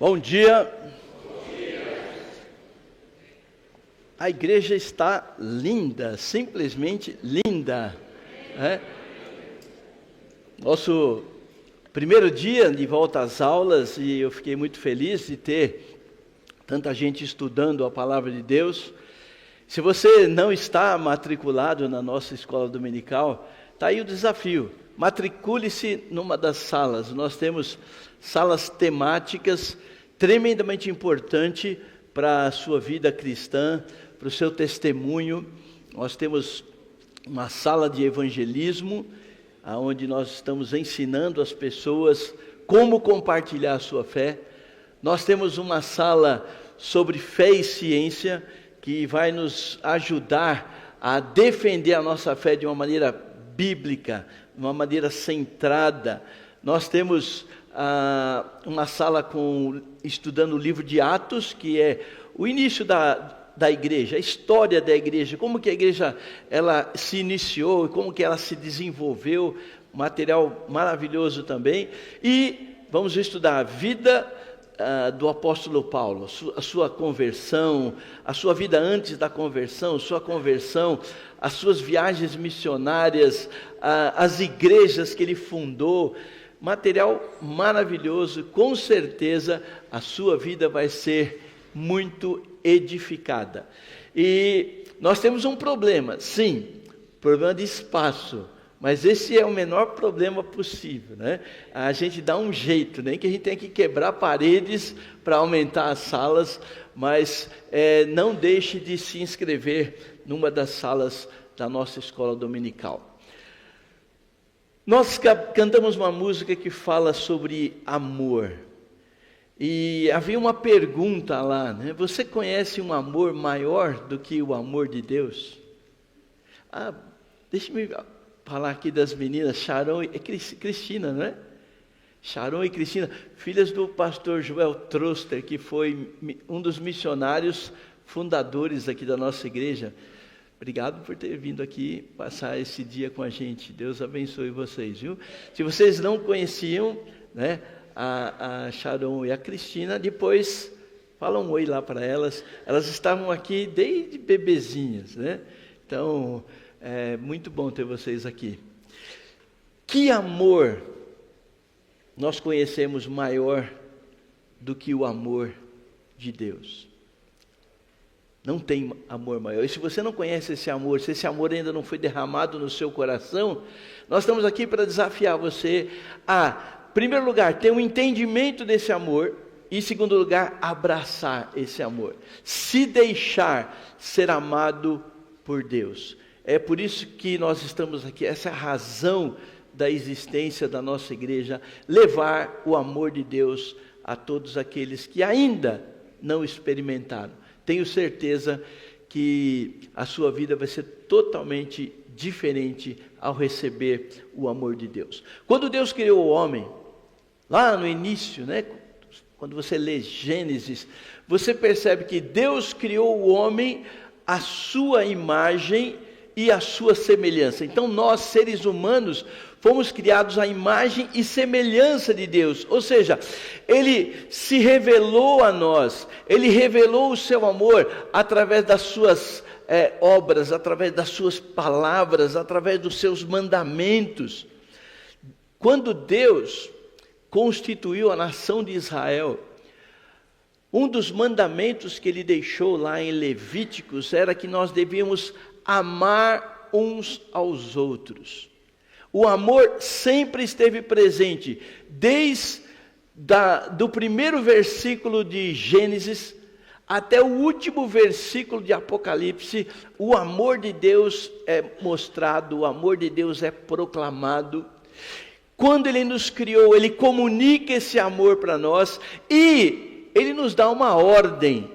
Bom dia. A igreja está linda, simplesmente linda. Nosso primeiro dia de volta às aulas, e eu fiquei muito feliz de ter tanta gente estudando a palavra de Deus. Se você não está matriculado na nossa escola dominical, está aí o desafio. Matricule-se numa das salas. Nós temos salas temáticas tremendamente importantes para a sua vida cristã, para o seu testemunho. Nós temos uma sala de evangelismo, onde nós estamos ensinando as pessoas como compartilhar a sua fé. Nós temos uma sala sobre fé e ciência, que vai nos ajudar a defender a nossa fé de uma maneira bíblica, de uma maneira centrada. Nós temos uma sala estudando o livro de Atos, que é o início da igreja, a história da igreja, como que a igreja ela se iniciou, como que ela se desenvolveu, material maravilhoso também. E vamos estudar a vida do apóstolo Paulo, a sua conversão, a sua vida antes da conversão, sua conversão, as suas viagens missionárias, as igrejas que ele fundou. Material maravilhoso, com certeza a sua vida vai ser muito edificada. E nós temos um problema, sim, problema de espaço, mas esse é o menor problema possível, né? A gente dá um jeito, nem que a gente tenha que quebrar paredes para aumentar as salas, mas não deixe de se inscrever numa das salas da nossa escola dominical. Nós cantamos uma música que fala sobre amor. E havia uma pergunta lá, né? Você conhece um amor maior do que o amor de Deus? Deixa-me falar aqui das meninas, Sharon e Cristina, não é? Sharon e Cristina, filhas do pastor Joel Troster, que foi um dos missionários fundadores aqui da nossa igreja. Obrigado por ter vindo aqui passar esse dia com a gente. Deus abençoe vocês, viu? Se vocês não conheciam, né, a Sharon e a Cristina, depois fala um oi lá para elas. Elas estavam aqui desde bebezinhas, né? Então, é muito bom ter vocês aqui. Que amor nós conhecemos maior do que o amor de Deus? Não tem amor maior. E se você não conhece esse amor, se esse amor ainda não foi derramado no seu coração, nós estamos aqui para desafiar você a, em primeiro lugar, ter um entendimento desse amor, e em segundo lugar, abraçar esse amor. Se deixar ser amado por Deus. É por isso que nós estamos aqui, essa é a razão da existência da nossa igreja, levar o amor de Deus a todos aqueles que ainda não experimentaram. Tenho certeza que a sua vida vai ser totalmente diferente ao receber o amor de Deus. Quando Deus criou o homem, lá no início, né, quando você lê Gênesis, você percebe que Deus criou o homem à sua imagem e à sua semelhança. Então nós, seres humanos, fomos criados à imagem e semelhança de Deus, ou seja, Ele se revelou a nós, Ele revelou o seu amor através das suas obras, através das suas palavras, através dos seus mandamentos. Quando Deus constituiu a nação de Israel, um dos mandamentos que Ele deixou lá em Levíticos era que nós devíamos amar uns aos outros. O amor sempre esteve presente, desde do primeiro versículo de Gênesis até o último versículo de Apocalipse. O amor de Deus é mostrado, o amor de Deus é proclamado. Quando Ele nos criou, Ele comunica esse amor para nós e Ele nos dá uma ordem.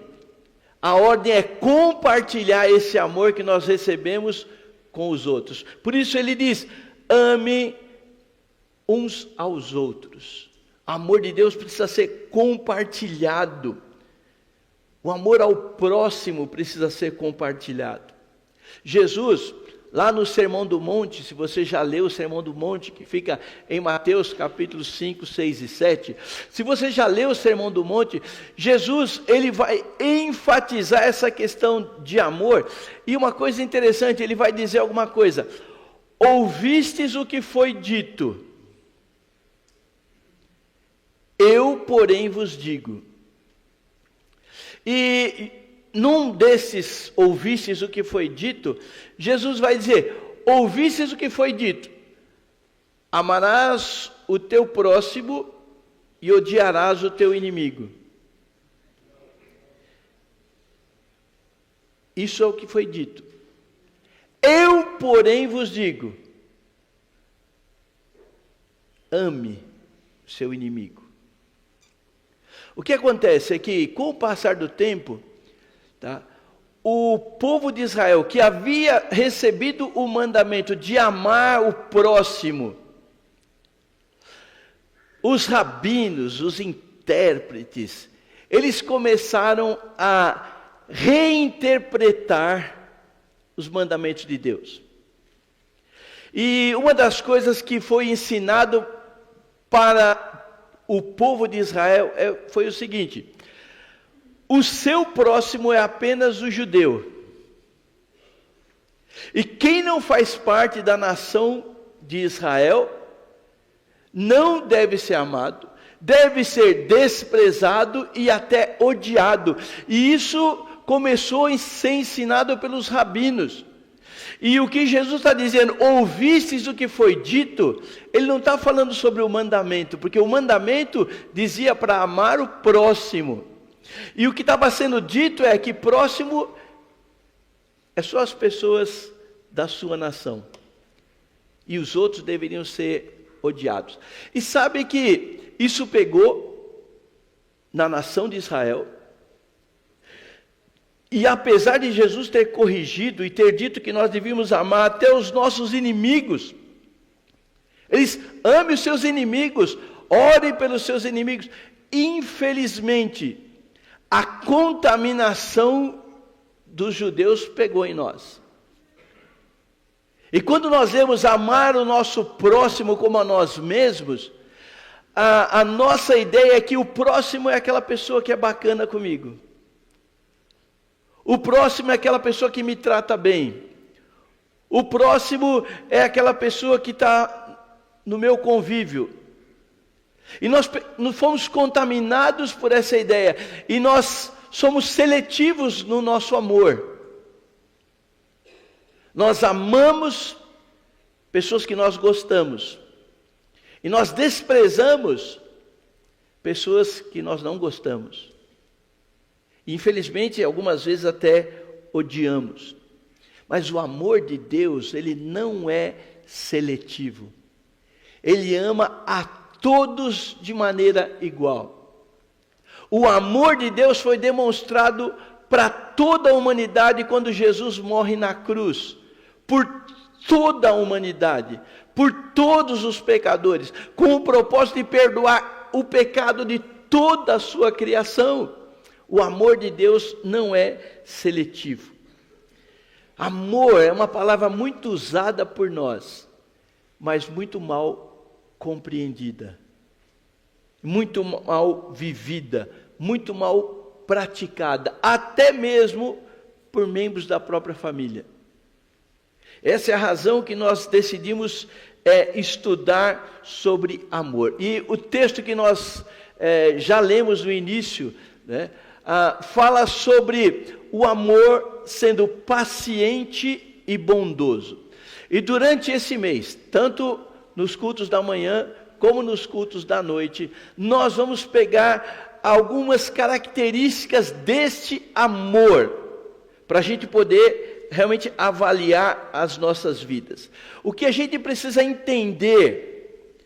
A ordem é compartilhar esse amor que nós recebemos com os outros. Por isso Ele diz: ame uns aos outros. O amor de Deus precisa ser compartilhado. O amor ao próximo precisa ser compartilhado. Jesus, lá no Sermão do Monte, se você já leu o Sermão do Monte, que fica em Mateus capítulos 5, 6 e 7, se você já leu o Sermão do Monte, Jesus, ele vai enfatizar essa questão de amor, e uma coisa interessante, ele vai dizer alguma coisa: ouvistes o que foi dito, eu, porém, vos digo. E num desses ouvistes o que foi dito, Jesus vai dizer: ouvistes o que foi dito, amarás o teu próximo e odiarás o teu inimigo. Isso é o que foi dito. Eu, porém, vos digo: ame o seu inimigo. O que acontece é que, com o passar do tempo, o povo de Israel, que havia recebido o mandamento de amar o próximo, os rabinos, os intérpretes, eles começaram a reinterpretar os mandamentos de Deus. E uma das coisas que foi ensinado para o povo de Israel foi o seguinte: o seu próximo é apenas o judeu. E quem não faz parte da nação de Israel não deve ser amado, deve ser desprezado e até odiado. E isso começou a ser ensinado pelos rabinos. E o que Jesus está dizendo, ouvistes o que foi dito, ele não está falando sobre o mandamento, porque o mandamento dizia para amar o próximo. E o que estava sendo dito é que próximo é só as pessoas da sua nação. E os outros deveriam ser odiados. E sabe que isso pegou na nação de Israel. E apesar de Jesus ter corrigido e ter dito que nós devíamos amar até os nossos inimigos, eles amem os seus inimigos, orem pelos seus inimigos. Infelizmente, a contaminação dos judeus pegou em nós. E quando nós vemos amar o nosso próximo como a nós mesmos, a nossa ideia é que o próximo é aquela pessoa que é bacana comigo. O próximo é aquela pessoa que me trata bem. O próximo é aquela pessoa que está no meu convívio. E nós fomos contaminados por essa ideia. E nós somos seletivos no nosso amor. Nós amamos pessoas que nós gostamos. E nós desprezamos pessoas que nós não gostamos. Infelizmente, algumas vezes até odiamos. Mas o amor de Deus, ele não é seletivo. Ele ama a todos de maneira igual. O amor de Deus foi demonstrado para toda a humanidade quando Jesus morre na cruz. Por toda a humanidade, por todos os pecadores, com o propósito de perdoar o pecado de toda a sua criação. O amor de Deus não é seletivo. Amor é uma palavra muito usada por nós, mas muito mal compreendida, muito mal vivida, muito mal praticada, até mesmo por membros da própria família. Essa é a razão que nós decidimos estudar sobre amor. E o texto que nós já lemos no início, fala sobre o amor sendo paciente e bondoso. E durante esse mês, tanto nos cultos da manhã como nos cultos da noite, nós vamos pegar algumas características deste amor, para a gente poder realmente avaliar as nossas vidas. O que a gente precisa entender,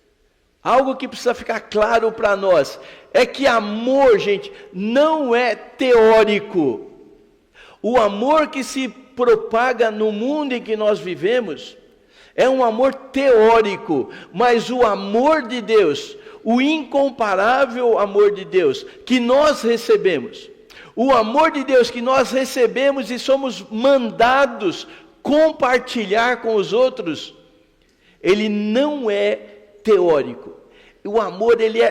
algo que precisa ficar claro para nós, é que amor, gente, não é teórico. O amor que se propaga no mundo em que nós vivemos é um amor teórico, mas o amor de Deus, o incomparável amor de Deus que nós recebemos, o amor de Deus que nós recebemos e somos mandados compartilhar com os outros, ele não é teórico. O amor, ele é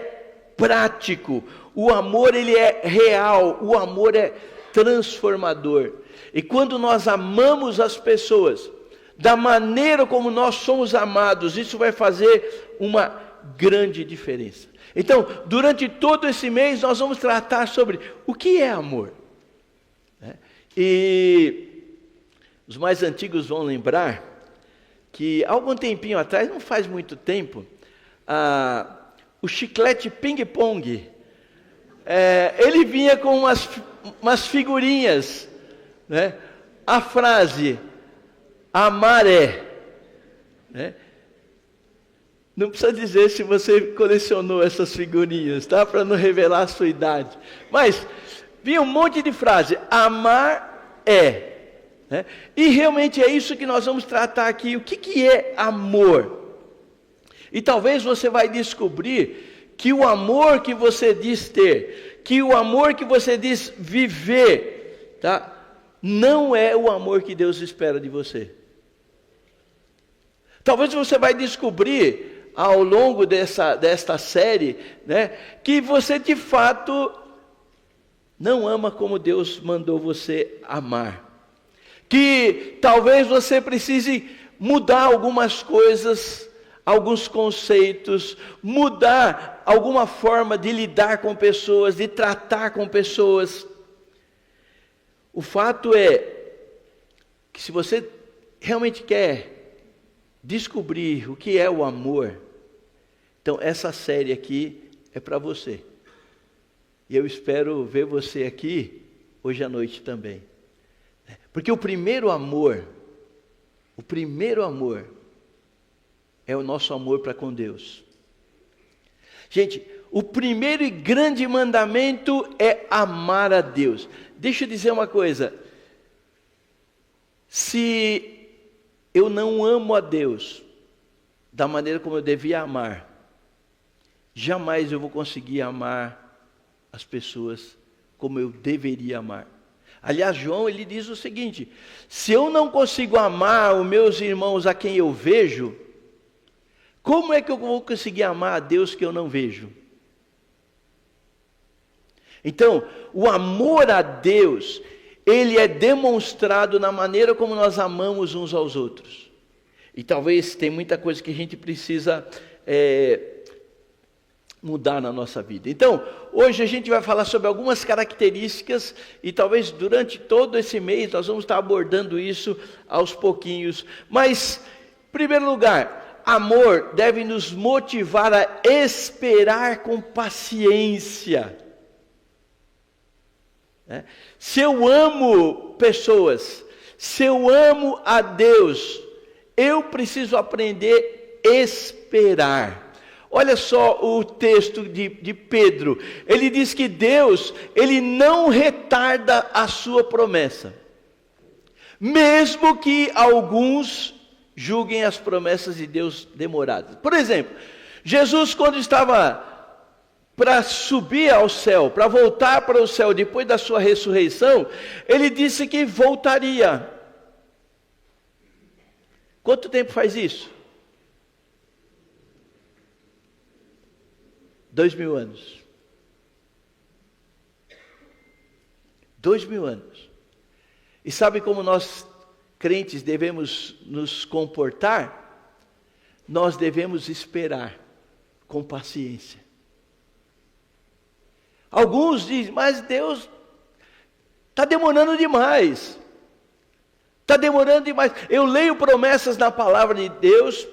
prático. O amor, ele é real. O amor é transformador. E quando nós amamos as pessoas da maneira como nós somos amados, isso vai fazer uma grande diferença. Então, durante todo esse mês, nós vamos tratar sobre o que é amor. E os mais antigos vão lembrar que, há algum tempinho atrás, não faz muito tempo, o chiclete ping-pong, ele vinha com umas figurinhas, né? A frase, amar é, né? Não precisa dizer se você colecionou essas figurinhas, tá? Para não revelar a sua idade. Mas vinha um monte de frase, amar é, né? E realmente é isso que nós vamos tratar aqui. O que é amor? E talvez você vai descobrir que o amor que você diz ter, que o amor que você diz viver, tá? Não é o amor que Deus espera de você. Talvez você vai descobrir ao longo desta série, né, que você de fato não ama como Deus mandou você amar. Que talvez você precise mudar algumas coisas, alguns conceitos, mudar alguma forma de lidar com pessoas, de tratar com pessoas. O fato é que se você realmente quer descobrir o que é o amor, então essa série aqui é para você. E eu espero ver você aqui hoje à noite também. Porque o primeiro amor é o nosso amor para com Deus. Gente, o primeiro e grande mandamento é amar a Deus. Deixa eu dizer uma coisa. Se eu não amo a Deus da maneira como eu devia amar, jamais eu vou conseguir amar as pessoas como eu deveria amar. Aliás, João, ele diz o seguinte: se eu não consigo amar os meus irmãos a quem eu vejo, como é que eu vou conseguir amar a Deus que eu não vejo? Então, o amor a Deus, ele é demonstrado na maneira como nós amamos uns aos outros. E talvez tem muita coisa que a gente precisa mudar na nossa vida. Então, hoje a gente vai falar sobre algumas características e talvez durante todo esse mês nós vamos estar abordando isso aos pouquinhos. Mas, em primeiro lugar, amor deve nos motivar a esperar com paciência. Se eu amo pessoas, se eu amo a Deus, eu preciso aprender a esperar. Olha só o texto de Pedro. Ele diz que Deus, ele não retarda a sua promessa, mesmo que alguns julguem as promessas de Deus demoradas. Por exemplo, Jesus, quando estava para subir ao céu, para voltar para o céu depois da sua ressurreição, ele disse que voltaria. Quanto tempo faz isso? 2000 anos. 2000 anos. E sabe como nós, crentes, devemos nos comportar? Nós devemos esperar com paciência. Alguns dizem, mas Deus está demorando demais. Está demorando demais. Eu leio promessas na palavra de Deus,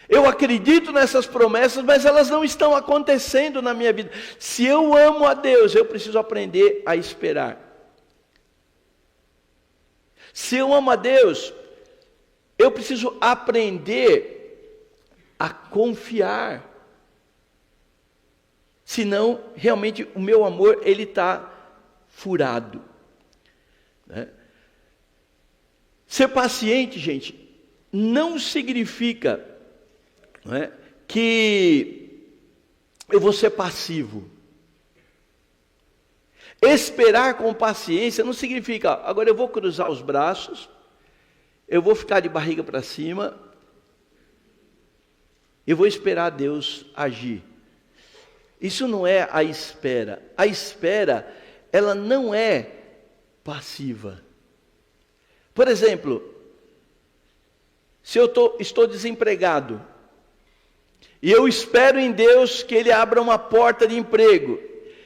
eu acredito nessas promessas, mas elas não estão acontecendo na minha vida. Se eu amo a Deus, eu preciso aprender a esperar. Se eu amo a Deus, eu preciso aprender a confiar. Senão, realmente, o meu amor, ele está furado. Né? Ser paciente, gente, não significa, não é, que eu vou ser passivo. Esperar com paciência não significa, agora eu vou cruzar os braços, eu vou ficar de barriga para cima, eu vou esperar Deus agir. Isso não é a espera. A espera, ela não é passiva. Por exemplo, se eu estou desempregado, e eu espero em Deus que Ele abra uma porta de emprego,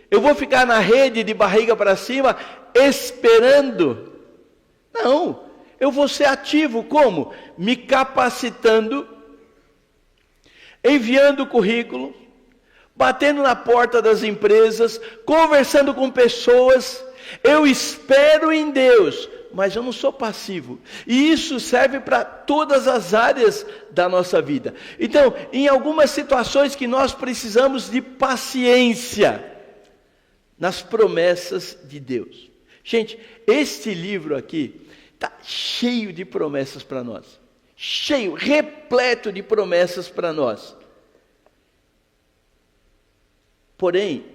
eu vou ficar na rede de barriga para cima, esperando? Não, eu vou ser ativo. Como? Me capacitando, enviando currículo, batendo na porta das empresas, conversando com pessoas. Eu espero em Deus, mas eu não sou passivo. E isso serve para todas as áreas da nossa vida. Então, em algumas situações que nós precisamos de paciência nas promessas de Deus. Gente, este livro aqui está cheio de promessas para nós. Cheio, repleto de promessas para nós. Porém,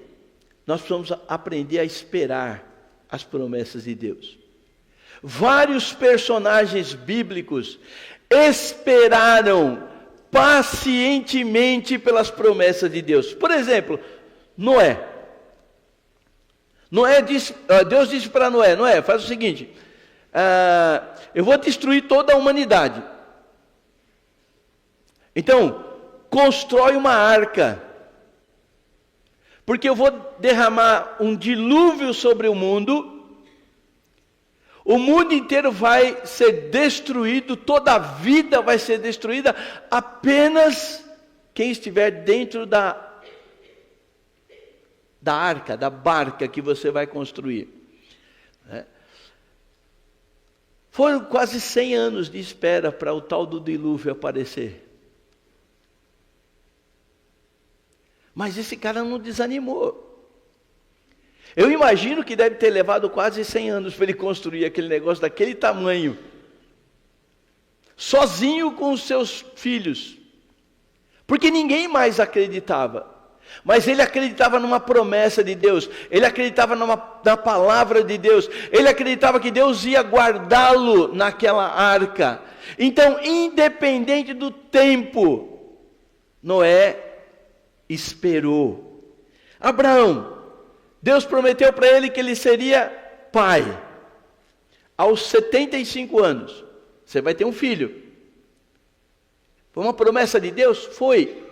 nós precisamos aprender a esperar as promessas de Deus. Vários personagens bíblicos esperaram pacientemente pelas promessas de Deus. Por exemplo, Noé. Deus disse para Noé: Noé, faz o seguinte, eu vou destruir toda a humanidade. Então, constrói uma arca, porque eu vou derramar um dilúvio sobre o mundo inteiro vai ser destruído, toda a vida vai ser destruída, apenas quem estiver dentro da arca, da barca que você vai construir. Foram quase 100 anos de espera para o tal do dilúvio aparecer. Mas esse cara não desanimou. Eu imagino que deve ter levado quase 100 anos para ele construir aquele negócio daquele tamanho. Sozinho com os seus filhos. Porque ninguém mais acreditava. Mas ele acreditava numa promessa de Deus. Ele acreditava na palavra de Deus. Ele acreditava que Deus ia guardá-lo naquela arca. Então, independente do tempo, Noé esperou. Abraão, Deus prometeu para ele que ele seria pai. Aos 75 anos, você vai ter um filho. Foi uma promessa de Deus? Foi.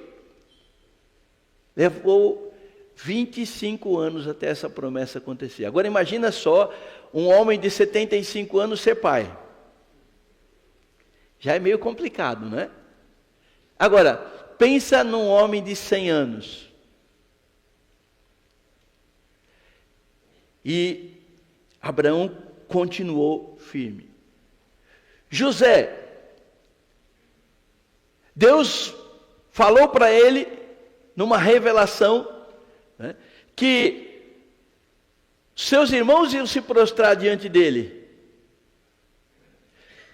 Levou 25 anos até essa promessa acontecer. Agora imagina só, um homem de 75 anos ser pai. Já é meio complicado, não é? Agora, pensa num homem de 100 anos. E Abraão continuou firme. José, Deus falou para ele, numa revelação, né, que seus irmãos iam se prostrar diante dele.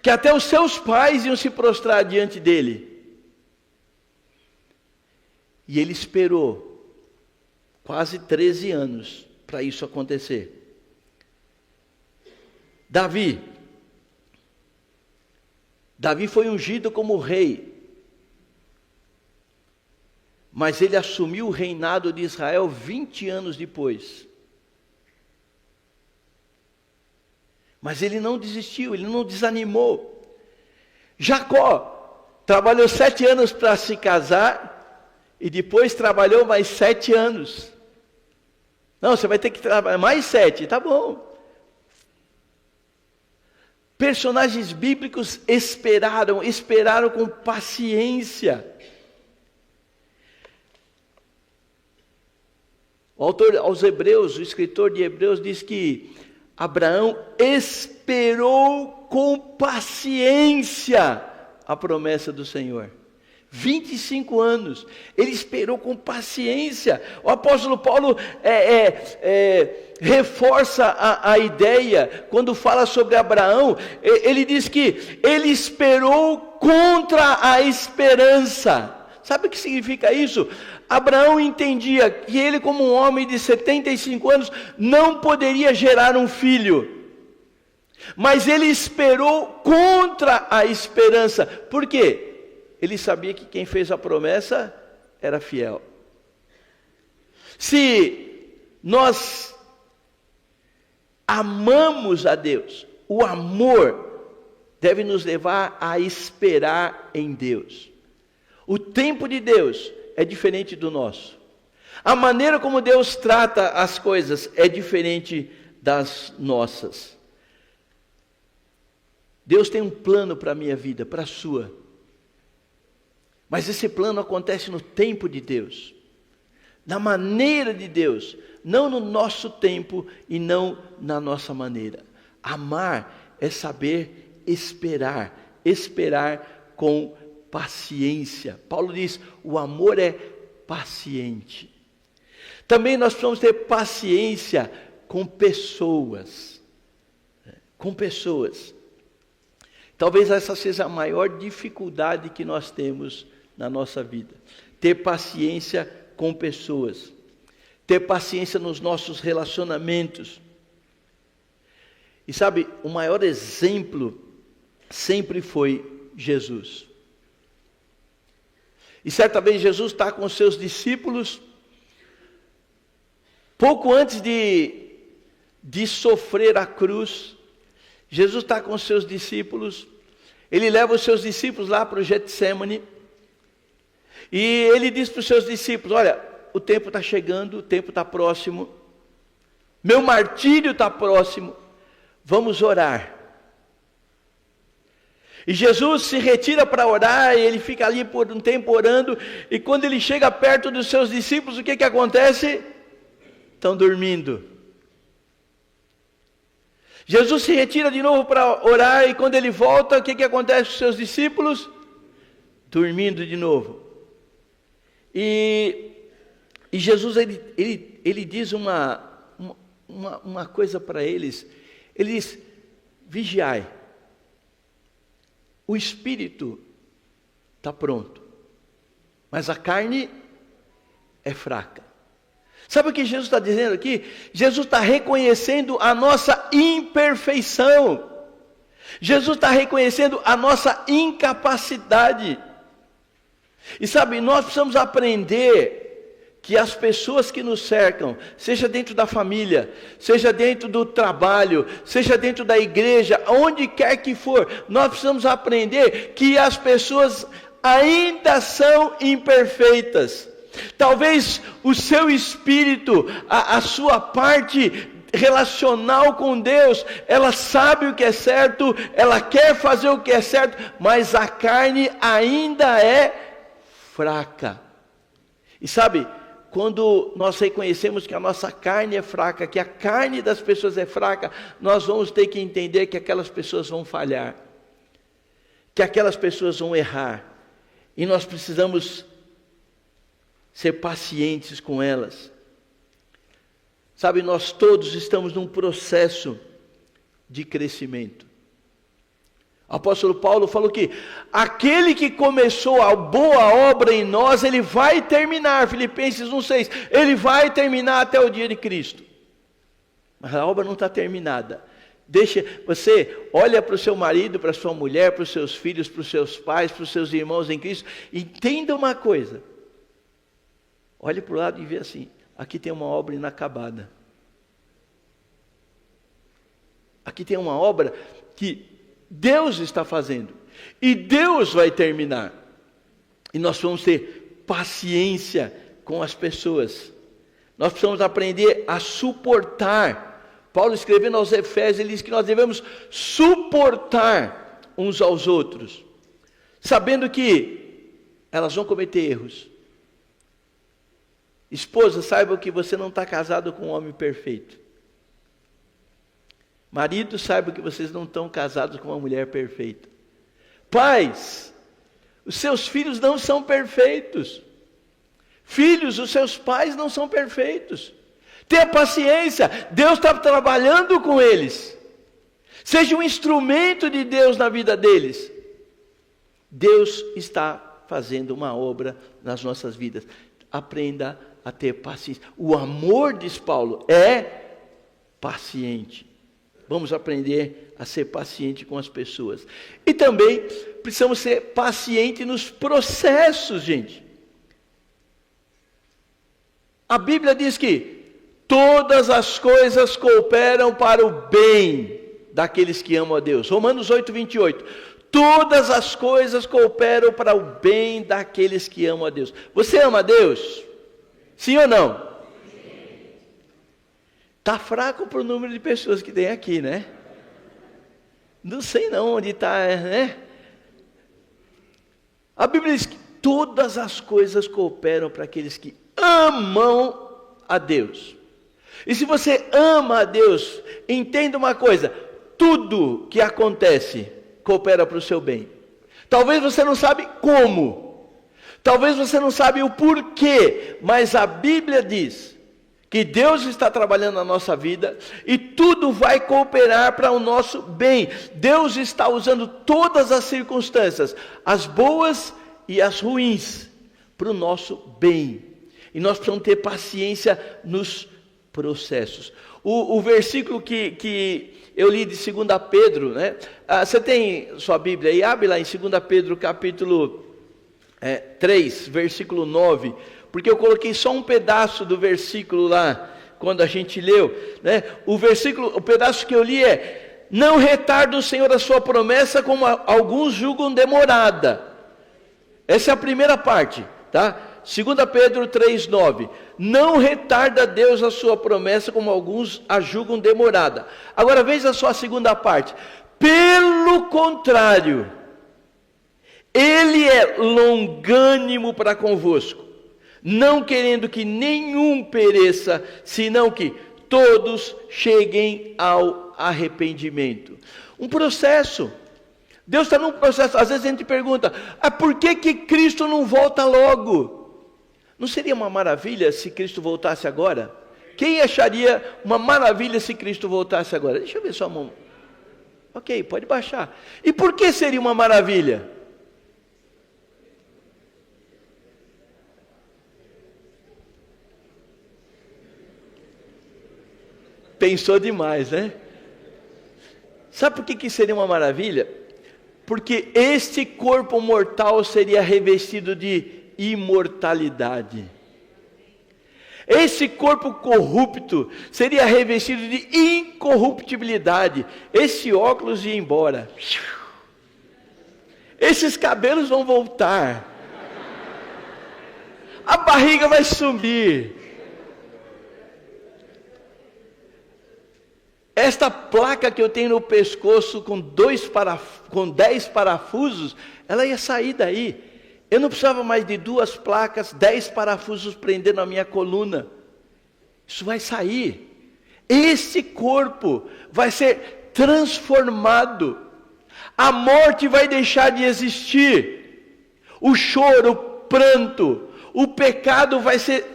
Que até os seus pais iam se prostrar diante dele. E ele esperou quase 13 anos para isso acontecer. Davi foi ungido como rei, mas ele assumiu o reinado de Israel 20 anos depois. Mas ele não desistiu, ele não desanimou. Jacó trabalhou 7 anos para se casar, e depois trabalhou mais 7 anos. Não, você vai ter que trabalhar mais 7, tá bom. Personagens bíblicos esperaram com paciência. O autor aos Hebreus, o escritor de Hebreus diz que Abraão esperou com paciência a promessa do Senhor. 25 anos, ele esperou com paciência. O apóstolo Paulo reforça a ideia, quando fala sobre Abraão, ele diz que ele esperou contra a esperança. Sabe o que significa isso? Abraão entendia que ele, como um homem de 75 anos, não poderia gerar um filho. Mas ele esperou contra a esperança. Por quê? Ele sabia que quem fez a promessa era fiel. Se nós amamos a Deus, o amor deve nos levar a esperar em Deus. O tempo de Deus é diferente do nosso. A maneira como Deus trata as coisas é diferente das nossas. Deus tem um plano para a minha vida, para a sua. Mas esse plano acontece no tempo de Deus, na maneira de Deus, não no nosso tempo e não na nossa maneira. Amar é saber esperar, esperar com paciência. Paulo diz, o amor é paciente. Também nós precisamos ter paciência com pessoas. Com pessoas. Talvez essa seja a maior dificuldade que nós temos na nossa vida. Ter paciência com pessoas. Ter paciência nos nossos relacionamentos. E sabe, o maior exemplo sempre foi Jesus. E certa vez Jesus está com os seus discípulos, pouco antes de sofrer a cruz, Jesus está com os seus discípulos, ele leva os seus discípulos lá para o Getsêmani, e ele diz para os seus discípulos, olha, o tempo está chegando, o tempo está próximo, meu martírio está próximo, vamos orar. E Jesus se retira para orar, e ele fica ali por um tempo orando, e quando ele chega perto dos seus discípulos, o que acontece? Estão dormindo. Jesus se retira de novo para orar, e quando ele volta, o que acontece com os seus discípulos? Dormindo de novo. E Jesus, ele diz uma coisa para eles, ele diz, vigiai. O espírito está pronto, mas a carne é fraca. Sabe o que Jesus está dizendo aqui? Jesus está reconhecendo a nossa imperfeição. Jesus está reconhecendo a nossa incapacidade. E sabe, nós precisamos aprender que as pessoas que nos cercam, seja dentro da família, seja dentro do trabalho, seja dentro da igreja, onde quer que for, nós precisamos aprender que as pessoas ainda são imperfeitas. Talvez o seu espírito, a sua parte relacional com Deus, ela sabe o que é certo, ela quer fazer o que é certo, mas a carne ainda é fraca. E sabe, quando nós reconhecemos que a nossa carne é fraca, que a carne das pessoas é fraca, nós vamos ter que entender que aquelas pessoas vão falhar, que aquelas pessoas vão errar, e nós precisamos ser pacientes com elas. Sabe, nós todos estamos num processo de crescimento. O apóstolo Paulo falou que aquele que começou a boa obra em nós, ele vai terminar, Filipenses 1,6, ele vai terminar até o dia de Cristo. Mas a obra não está terminada. Você olha para o seu marido, para a sua mulher, para os seus filhos, para os seus pais, para os seus irmãos em Cristo, entenda uma coisa. Olhe para o lado e vê assim, aqui tem uma obra inacabada. Aqui tem uma obra que Deus está fazendo, e Deus vai terminar, e nós vamos ter paciência com as pessoas, nós precisamos aprender a suportar. Paulo escrevendo aos Efésios, ele diz que nós devemos suportar uns aos outros, sabendo que elas vão cometer erros. Esposa, saiba que você não está casado com um homem perfeito. Marido, saiba que vocês não estão casados com uma mulher perfeita. Pais, os seus filhos não são perfeitos. Filhos, os seus pais não são perfeitos. Tenha paciência, Deus está trabalhando com eles. Seja um instrumento de Deus na vida deles. Deus está fazendo uma obra nas nossas vidas. Aprenda a ter paciência. O amor, diz Paulo, é paciente. vamos aprender a ser paciente com as pessoas. E também precisamos ser pacientes nos processos, gente. A Bíblia diz que todas as coisas cooperam para o bem daqueles que amam a Deus. Romanos 8, 28. Todas as coisas cooperam para o bem daqueles que amam a Deus. Você ama a Deus? Sim ou não? Está fraco para o número de pessoas que tem aqui, né? Não sei não onde está, né? A Bíblia diz que todas as coisas cooperam para aqueles que amam a Deus. E se você ama a Deus, entenda uma coisa: tudo que acontece coopera para o seu bem. Talvez você não sabe como, talvez você não sabe o porquê, mas a Bíblia diz que Deus está trabalhando na nossa vida e tudo vai cooperar para o nosso bem. Deus está usando todas as circunstâncias, as boas e as ruins, para o nosso bem. E nós precisamos ter paciência nos processos. O versículo que eu li de 2 Pedro, né? Você tem sua Bíblia aí? Abre lá em 2 Pedro capítulo 3, versículo 9. Porque eu coloquei só um pedaço do versículo lá, quando a gente leu, né? O pedaço que eu li é: não retarda o Senhor a sua promessa, como alguns julgam demorada. Essa é a primeira parte, tá? 2 Pedro 3,9. Não retarda Deus a sua promessa, como alguns a julgam demorada. Agora veja só a segunda parte. Pelo contrário, Ele é longânimo para convosco, não querendo que nenhum pereça, senão que todos cheguem ao arrependimento. Um processo. Deus está num processo. Às vezes a gente pergunta: por que Cristo não volta logo? Não seria uma maravilha se Cristo voltasse agora? Quem acharia uma maravilha se Cristo voltasse agora? Deixa eu ver sua mão. Ok, pode baixar. E por que seria uma maravilha? Pensou demais, né? Sabe por que seria uma maravilha? Porque este corpo mortal seria revestido de imortalidade. Esse corpo corrupto seria revestido de incorruptibilidade. Esse óculos ia embora. Esses cabelos vão voltar. A barriga vai sumir. Esta placa que eu tenho no pescoço com 10 parafusos, ela ia sair daí. Eu não precisava mais de 2 placas, 10 parafusos prendendo a minha coluna. Isso vai sair. Esse corpo vai ser transformado. A morte vai deixar de existir. O choro, o pranto, o pecado vai ser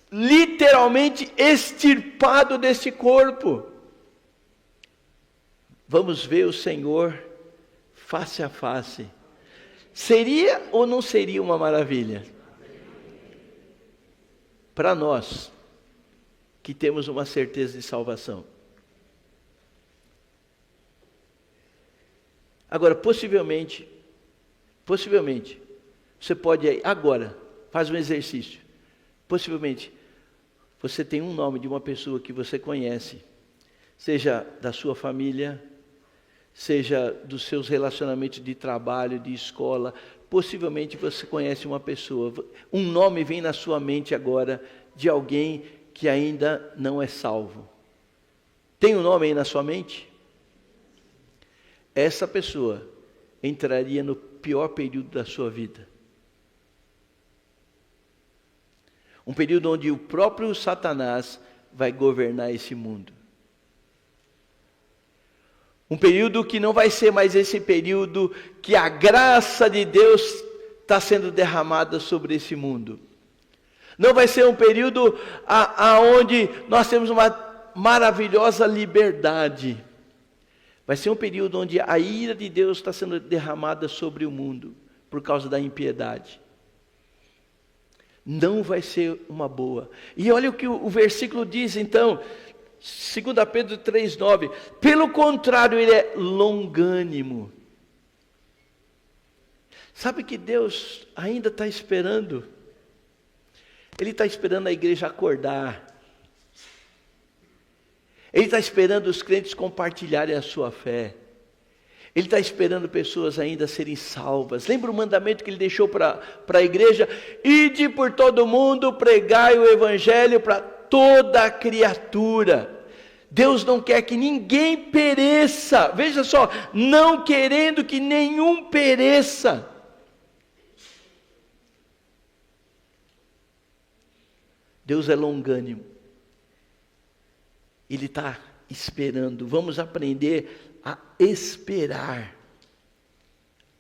literalmente extirpado desse corpo. Vamos ver o Senhor face a face. Seria ou não seria uma maravilha? Para nós, que temos uma certeza de salvação. Agora, possivelmente, você pode ir agora, faz um exercício. Possivelmente, você tem um nome de uma pessoa que você conhece, seja da sua família, seja dos seus relacionamentos de trabalho, de escola. Possivelmente você conhece uma pessoa, um nome vem na sua mente agora de alguém que ainda não é salvo. Tem um nome aí na sua mente? Essa pessoa entraria no pior período da sua vida. Um período onde o próprio Satanás vai governar esse mundo. Um período que não vai ser mais esse período que a graça de Deus está sendo derramada sobre esse mundo. Não vai ser um período aonde nós temos uma maravilhosa liberdade. Vai ser um período onde a ira de Deus está sendo derramada sobre o mundo por causa da impiedade. Não vai ser uma boa. E olha o que o versículo diz então: 2 Pedro 3,9. Pelo contrário, ele é longânimo. Sabe que Deus ainda está esperando? Ele está esperando a igreja acordar. Ele está esperando os crentes compartilharem a sua fé. Ele está esperando pessoas ainda serem salvas. Lembra o mandamento que ele deixou para a igreja? Ide por todo mundo, pregai o evangelho para toda a criatura. Deus não quer que ninguém pereça. Veja só, não querendo que nenhum pereça. Deus é longânimo. Ele está esperando. Vamos aprender a esperar,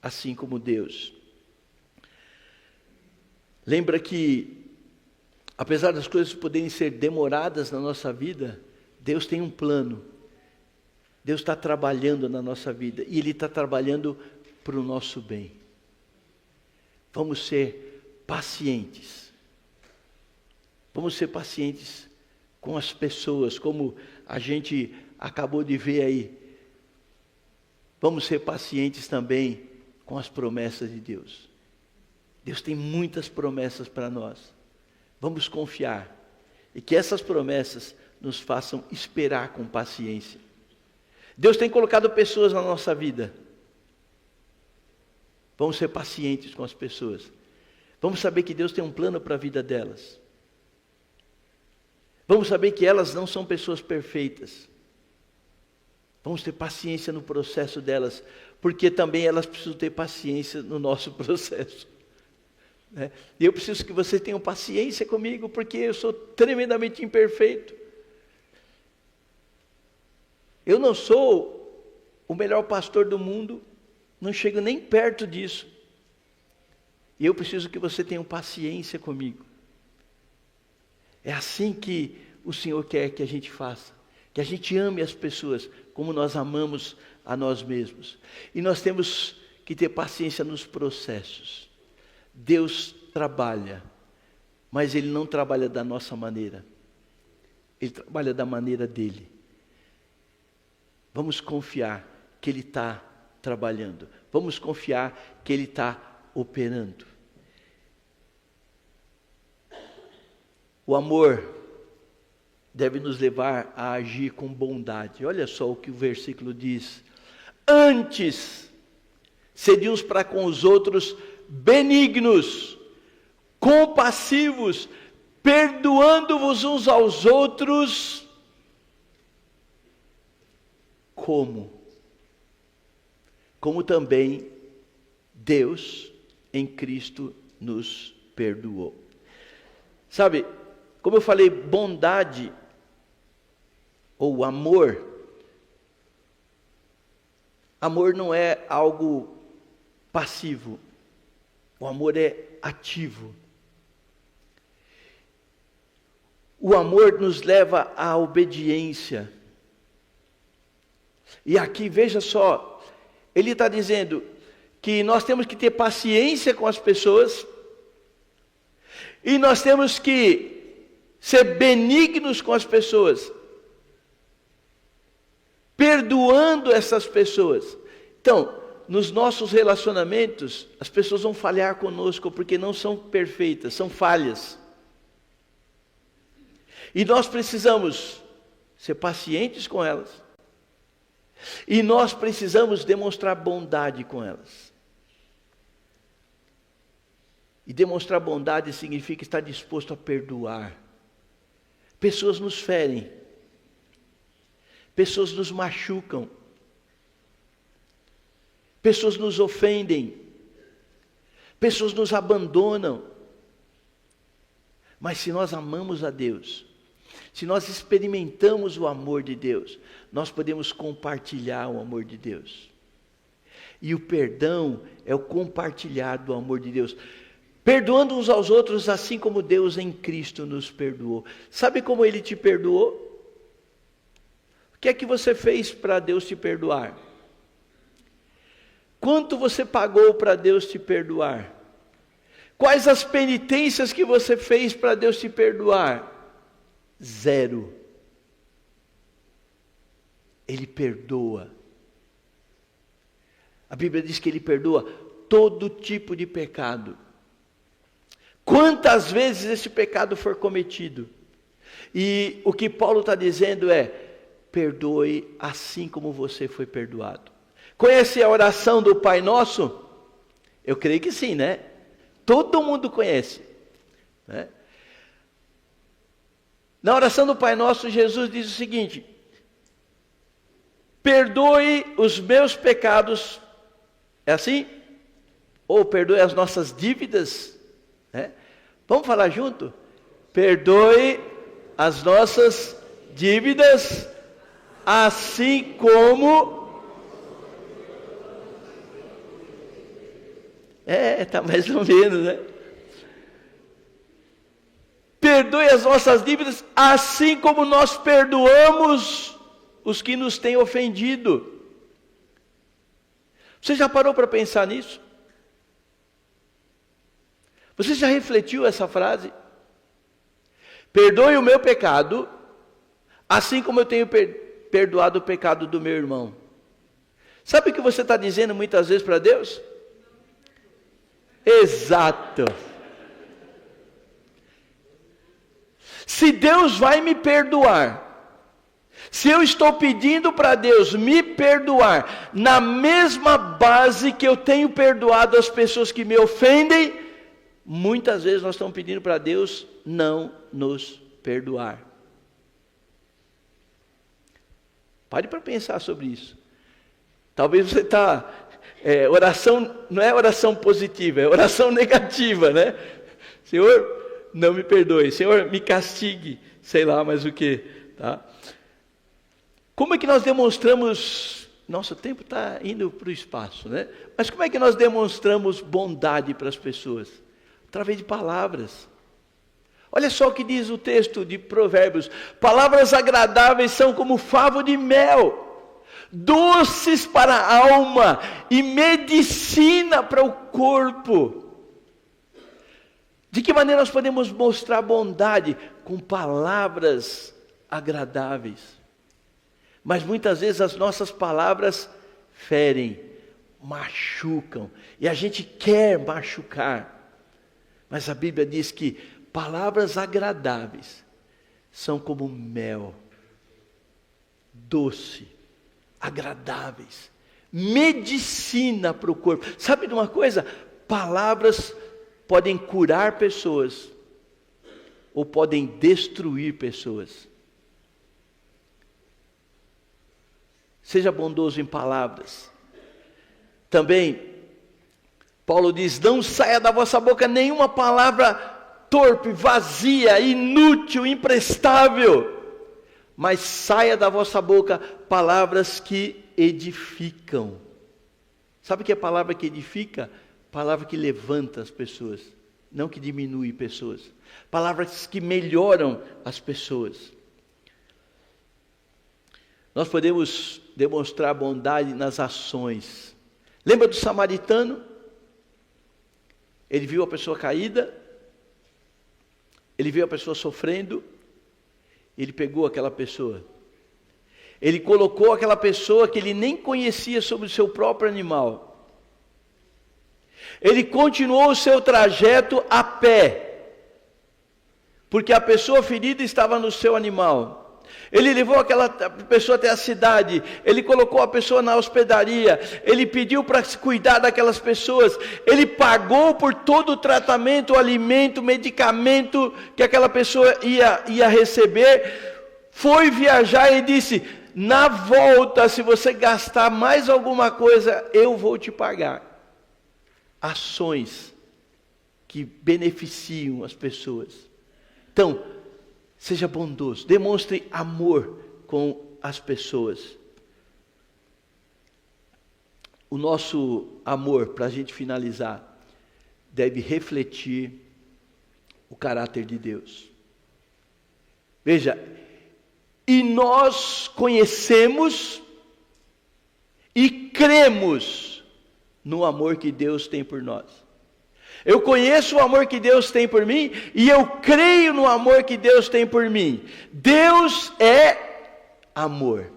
assim como Deus. Lembra que, apesar das coisas poderem ser demoradas na nossa vida, Deus tem um plano. Deus está trabalhando na nossa vida, e Ele está trabalhando para o nosso bem. Vamos ser pacientes. Vamos ser pacientes com as pessoas, como a gente acabou de ver aí. Vamos ser pacientes também com as promessas de Deus. Deus tem muitas promessas para nós. Vamos confiar. E que essas promessas nos façam esperar com paciência. Deus tem colocado pessoas na nossa vida. Vamos ser pacientes com as pessoas. Vamos saber que Deus tem um plano para a vida delas. Vamos saber que elas não são pessoas perfeitas. Vamos ter paciência no processo delas, porque também elas precisam ter paciência no nosso processo. E eu preciso que vocês tenham paciência comigo, porque eu sou tremendamente imperfeito. Eu não sou o melhor pastor do mundo, não chego nem perto disso. E eu preciso que você tenha paciência comigo. É assim que o Senhor quer que a gente faça. Que a gente ame as pessoas como nós amamos a nós mesmos. E nós temos que ter paciência nos processos. Deus trabalha, mas Ele não trabalha da nossa maneira. Ele trabalha da maneira dEle. Vamos confiar que Ele está trabalhando. Vamos confiar que Ele está operando. O amor deve nos levar a agir com bondade. Olha só o que o versículo diz. Antes, sede uns para com os outros benignos, compassivos, perdoando-vos uns aos outros. Como também Deus em Cristo nos perdoou. Sabe, como eu falei, bondade ou amor não é algo passivo. O amor é ativo. O amor nos leva à obediência. E aqui, veja só, ele está dizendo que nós temos que ter paciência com as pessoas, e nós temos que ser benignos com as pessoas, perdoando essas pessoas. Então, nos nossos relacionamentos, as pessoas vão falhar conosco, porque não são perfeitas, são falhas. E nós precisamos ser pacientes com elas. E nós precisamos demonstrar bondade com elas. E demonstrar bondade significa estar disposto a perdoar. Pessoas nos ferem. Pessoas nos machucam. Pessoas nos ofendem. Pessoas nos abandonam. Mas se nós amamos a Deus, se nós experimentamos o amor de Deus, nós podemos compartilhar o amor de Deus. E o perdão é o compartilhar do amor de Deus. Perdoando uns aos outros, assim como Deus em Cristo nos perdoou. Sabe como Ele te perdoou? O que é que você fez para Deus te perdoar? Quanto você pagou para Deus te perdoar? Quais as penitências que você fez para Deus te perdoar? 0. Ele perdoa. A Bíblia diz que Ele perdoa todo tipo de pecado. Quantas vezes esse pecado for cometido. E o que Paulo está dizendo é, perdoe assim como você foi perdoado. Conhece a oração do Pai Nosso? Eu creio que sim, né? Todo mundo conhece, né? Na oração do Pai Nosso, Jesus diz o seguinte: perdoe os meus pecados. É assim? Ou perdoe as nossas dívidas, né? Vamos falar junto? Perdoe as nossas dívidas, assim como... Está mais ou menos, né? Perdoe as nossas dívidas, assim como nós perdoamos os que nos têm ofendido. Você já parou para pensar nisso? Você já refletiu essa frase? Perdoe o meu pecado, assim como eu tenho perdoado o pecado do meu irmão. Sabe o que você está dizendo muitas vezes para Deus? Exato. Se Deus vai me perdoar, se eu estou pedindo para Deus me perdoar, na mesma base que eu tenho perdoado as pessoas que me ofendem, muitas vezes nós estamos pedindo para Deus não nos perdoar. Pare para pensar sobre isso. Talvez você está... oração não é oração positiva, é oração negativa, né? Senhor, não me perdoe. Senhor, me castigue. Sei lá mais o que, tá? Como é que nós demonstramos... Nosso tempo está indo para o espaço, né? Mas como é que nós demonstramos bondade para as pessoas? Através de palavras. Olha só o que diz o texto de Provérbios: palavras agradáveis são como favo de mel, doces para a alma e medicina para o corpo. De que maneira nós podemos mostrar bondade? Com palavras agradáveis. Mas muitas vezes as nossas palavras ferem, machucam, e a gente quer machucar. Mas a Bíblia diz que palavras agradáveis são como mel, doce, agradáveis, medicina para o corpo. Sabe de uma coisa? Palavras podem curar pessoas ou podem destruir pessoas. Seja bondoso em palavras. Também Paulo diz: não saia da vossa boca nenhuma palavra torpe, vazia, inútil, imprestável, mas saia da vossa boca palavras que edificam. Sabe o que é palavra que edifica? Palavra que levanta as pessoas, não que diminui pessoas. Palavras que melhoram as pessoas. Nós podemos demonstrar bondade nas ações. Lembra do samaritano? Ele viu a pessoa caída, ele viu a pessoa sofrendo, ele pegou aquela pessoa. Ele colocou aquela pessoa que ele nem conhecia sobre o seu próprio animal. Ele continuou o seu trajeto a pé, porque a pessoa ferida estava no seu animal. Ele levou aquela pessoa até a cidade, ele colocou a pessoa na hospedaria, ele pediu para se cuidar daquelas pessoas, ele pagou por todo o tratamento, o alimento, medicamento que aquela pessoa ia receber, foi viajar e disse: na volta, se você gastar mais alguma coisa, eu vou te pagar. Ações que beneficiam as pessoas. Então, seja bondoso, demonstre amor com as pessoas. O nosso amor, para a gente finalizar, deve refletir o caráter de Deus. Veja, e nós conhecemos e cremos no amor que Deus tem por nós. Eu conheço o amor que Deus tem por mim e eu creio no amor que Deus tem por mim. Deus é amor.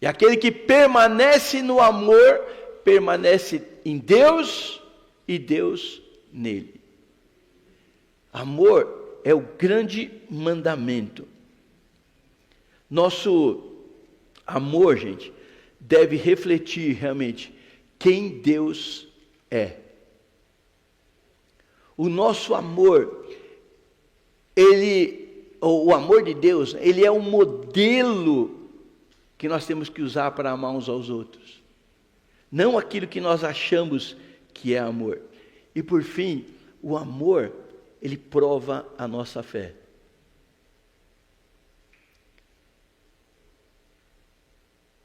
E aquele que permanece no amor, permanece em Deus e Deus nele. Amor é o grande mandamento. Nosso amor, gente, deve refletir realmente quem Deus é. O nosso amor, o amor de Deus, ele é um modelo que nós temos que usar para amar uns aos outros. Não aquilo que nós achamos que é amor. E por fim, o amor, ele prova a nossa fé.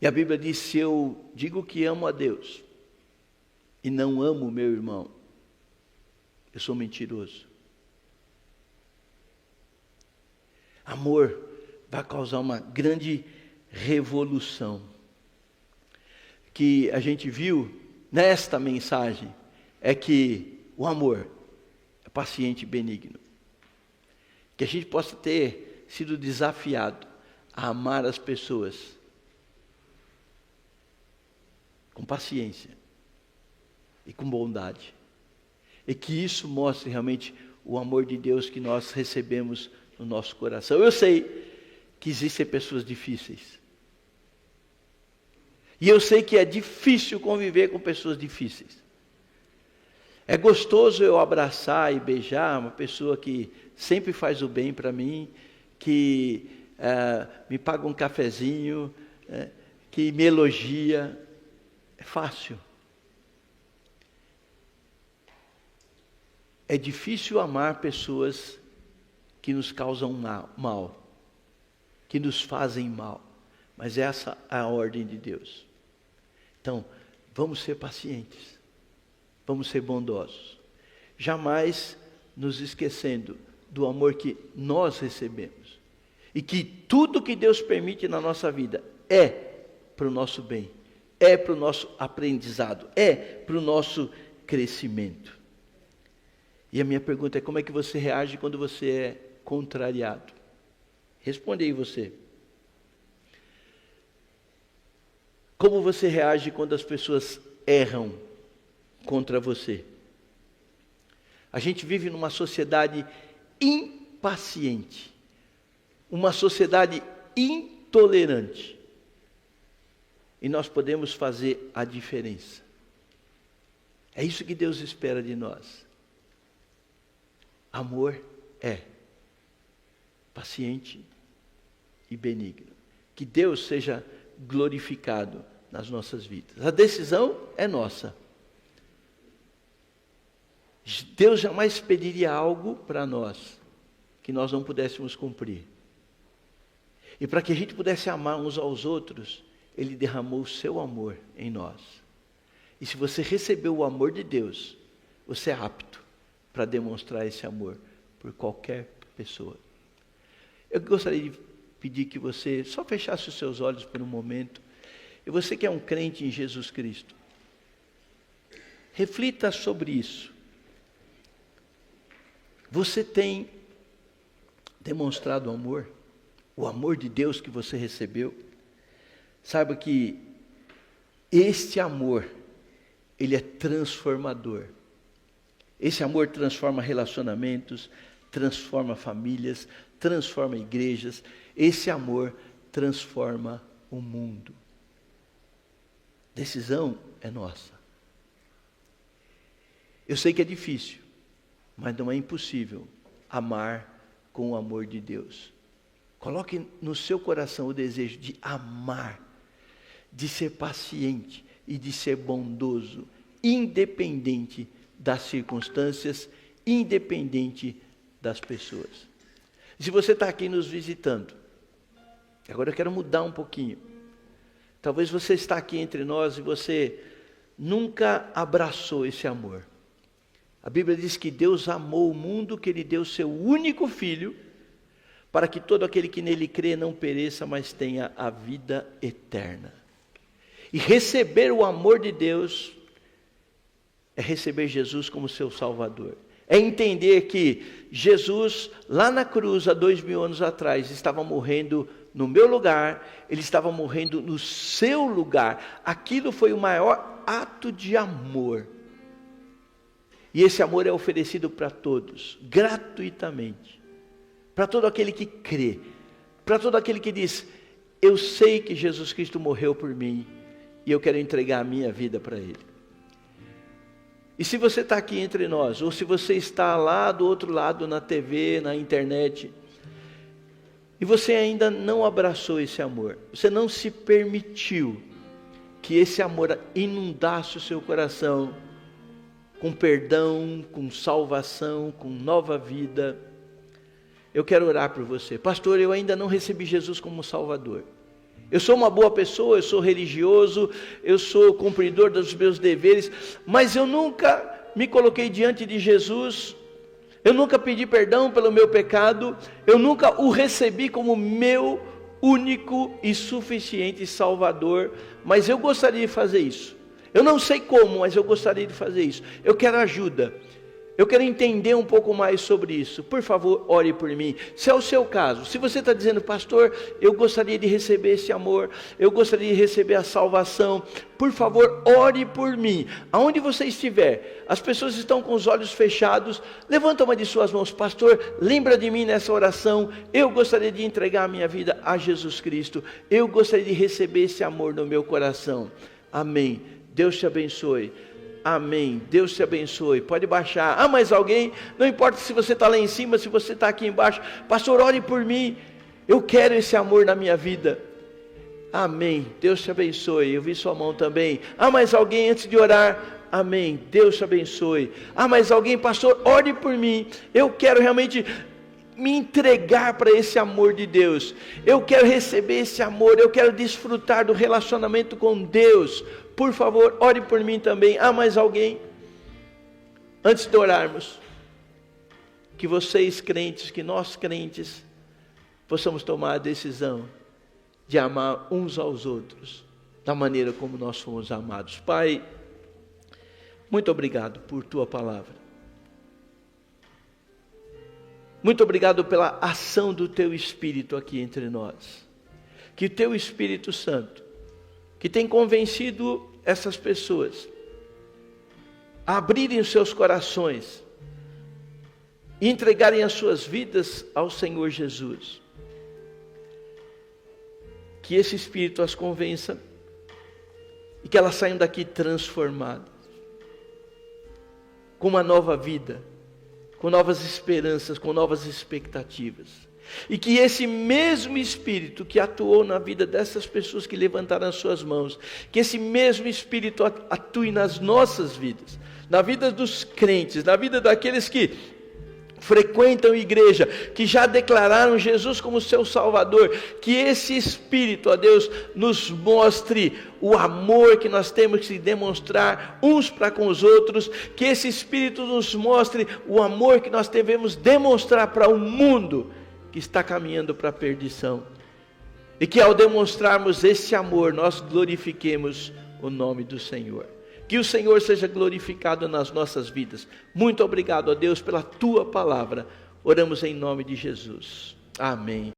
E a Bíblia diz, se eu digo que amo a Deus e não amo o meu irmão, eu sou mentiroso. Amor vai causar uma grande revolução. Que a gente viu nesta mensagem é que o amor é paciente e benigno. Que a gente possa ter sido desafiado a amar as pessoas com paciência e com bondade. E que isso mostre realmente o amor de Deus que nós recebemos no nosso coração. Eu sei que existem pessoas difíceis. E eu sei que é difícil conviver com pessoas difíceis. É gostoso eu abraçar e beijar uma pessoa que sempre faz o bem para mim, que me paga um cafezinho, que me elogia. É fácil. É difícil amar pessoas que nos causam mal, que nos fazem mal. Mas essa é a ordem de Deus. Então, vamos ser pacientes. Vamos ser bondosos. Jamais nos esquecendo do amor que nós recebemos. E que tudo que Deus permite na nossa vida é para o nosso bem. É para o nosso aprendizado. É para o nosso crescimento. E a minha pergunta é, como é que você reage quando você é contrariado? Responde aí você. Como você reage quando as pessoas erram contra você? A gente vive numa sociedade impaciente, uma sociedade intolerante. E nós podemos fazer a diferença. É isso que Deus espera de nós. Amor é paciente e benigno. Que Deus seja glorificado nas nossas vidas. A decisão é nossa. Deus jamais pediria algo para nós que nós não pudéssemos cumprir. E para que a gente pudesse amar uns aos outros, Ele derramou o seu amor em nós. E se você recebeu o amor de Deus, você é apto para demonstrar esse amor por qualquer pessoa. Eu gostaria de pedir que você só fechasse os seus olhos por um momento. E você que é um crente em Jesus Cristo, reflita sobre isso. Você tem demonstrado amor? O amor de Deus que você recebeu? Saiba que este amor, ele é transformador. Esse amor transforma relacionamentos, transforma famílias, transforma igrejas. Esse amor transforma o mundo. Decisão é nossa. Eu sei que é difícil, mas não é impossível amar com o amor de Deus. Coloque no seu coração o desejo de amar, de ser paciente e de ser bondoso, independente das circunstâncias, independente das pessoas. Se você está aqui nos visitando, agora eu quero mudar um pouquinho. Talvez você está aqui entre nós e você nunca abraçou esse amor. A Bíblia diz que Deus amou o mundo, que Ele deu o seu único Filho, para que todo aquele que nele crê não pereça, mas tenha a vida eterna. E receber o amor de Deus é receber Jesus como seu Salvador. É entender que Jesus, lá na cruz, há 2000 anos atrás, estava morrendo no meu lugar, Ele estava morrendo no seu lugar. Aquilo foi o maior ato de amor. E esse amor é oferecido para todos, gratuitamente. Para todo aquele que crê, para todo aquele que diz, eu sei que Jesus Cristo morreu por mim, e eu quero entregar a minha vida para Ele. E se você está aqui entre nós, ou se você está lá do outro lado na TV, na internet, e você ainda não abraçou esse amor, você não se permitiu que esse amor inundasse o seu coração, com perdão, com salvação, com nova vida, eu quero orar por você. Pastor, eu ainda não recebi Jesus como Salvador. Eu sou uma boa pessoa, eu sou religioso, eu sou cumpridor dos meus deveres, mas eu nunca me coloquei diante de Jesus, eu nunca pedi perdão pelo meu pecado, eu nunca o recebi como meu único e suficiente Salvador, mas eu gostaria de fazer isso. Eu não sei como, mas eu gostaria de fazer isso. Eu quero ajuda. Eu quero entender um pouco mais sobre isso. Por favor, ore por mim. Se é o seu caso, se você está dizendo, pastor, eu gostaria de receber esse amor, eu gostaria de receber a salvação, por favor, ore por mim. Aonde você estiver, as pessoas estão com os olhos fechados, levanta uma de suas mãos, pastor, lembra de mim nessa oração, eu gostaria de entregar a minha vida a Jesus Cristo, eu gostaria de receber esse amor no meu coração. Amém. Deus te abençoe. Amém. Deus te abençoe. Pode baixar. Ah, mas alguém, não importa se você está lá em cima, se você está aqui embaixo. Pastor, ore por mim. Eu quero esse amor na minha vida. Amém. Deus te abençoe. Eu vi sua mão também. Ah, mas alguém antes de orar. Amém. Deus te abençoe. Ah, mas alguém, pastor, ore por mim. Eu quero realmente me entregar para esse amor de Deus. Eu quero receber esse amor. Eu quero desfrutar do relacionamento com Deus. Por favor, ore por mim também. Ah, mais alguém? Antes de orarmos, que vocês crentes, que nós crentes, possamos tomar a decisão de amar uns aos outros, da maneira como nós fomos amados. Pai, muito obrigado por Tua palavra. Muito obrigado pela ação do Teu Espírito aqui entre nós. Que o Teu Espírito Santo, que tem convencido essas pessoas a abrirem os seus corações e entregarem as suas vidas ao Senhor Jesus. Que esse Espírito as convença e que elas saiam daqui transformadas, com uma nova vida, com novas esperanças, com novas expectativas. E que esse mesmo Espírito que atuou na vida dessas pessoas que levantaram as suas mãos, que esse mesmo Espírito atue nas nossas vidas, na vida dos crentes, na vida daqueles que frequentam a igreja, que já declararam Jesus como seu Salvador. Que esse Espírito, ó Deus, nos mostre o amor que nós temos que demonstrar uns para com os outros. Que esse Espírito nos mostre o amor que nós devemos demonstrar para o mundo que está caminhando para a perdição. E que ao demonstrarmos esse amor, nós glorifiquemos o nome do Senhor. Que o Senhor seja glorificado nas nossas vidas. Muito obrigado a Deus pela Tua palavra. Oramos em nome de Jesus. Amém.